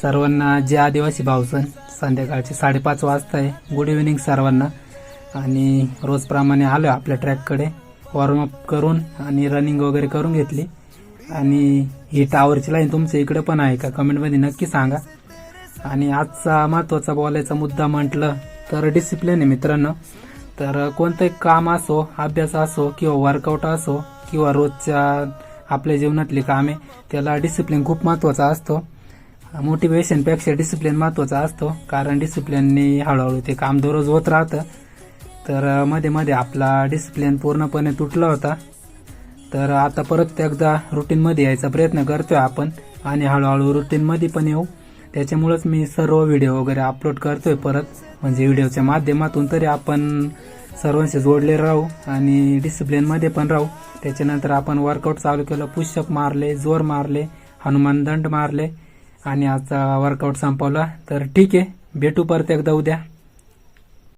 सर्वांना जय आदिवासी भाऊसन. संध्याकाळचे 5:30 वाजता आहे. गुड इव्हिनिंग सर्वांना. आणि रोजप्रमाणे आलो आपल्या ट्रॅककडे. वॉर्मअप करून आणि रनिंग वगैरे करून घेतली. आणि ही टावरची लाईन तुमच्या इकडे पण आहे का कमेंटमध्ये नक्की सांगा. आणि आजचा महत्त्वाचा बोलायचा मुद्दा म्हटलं तर डिसिप्लिन आहे मित्रांनो. तर कोणतंही काम असो, अभ्यास असो किंवा वर्कआउट असो किंवा रोजच्या आपल्या जीवनातली कामे, त्याला डिसिप्लिन खूप महत्त्वाचा असतो. मोटिवेशनपेक्षा डिसिप्लिन महत्त्वाचा असतो, कारण डिसिप्लिनने हळूहळू ते काम दररोज होत राहतं. तर मध्ये मध्ये आपला डिसिप्लिन पूर्णपणे तुटला होता. तर आता परत एकदा रुटीनमध्ये यायचा प्रयत्न करतोय आपण आणि हळूहळू रुटीनमध्ये पण येऊ. त्याच्यामुळेच मी सर्व व्हिडिओ वगैरे अपलोड करतोय परत, म्हणजे व्हिडिओच्या माध्यमातून तरी आपण सर्वांशी जोडले राहू आणि डिसिप्लिनमध्ये पण राहू. त्याच्यानंतर आपण वर्कआउट चालू केलं, पुशअप मारले, जोर मारले, हनुमान दंड मारले आणि आजचा वर्कआउट संपवला. तर ठीक आहे, भेटू परत एकदा उद्या.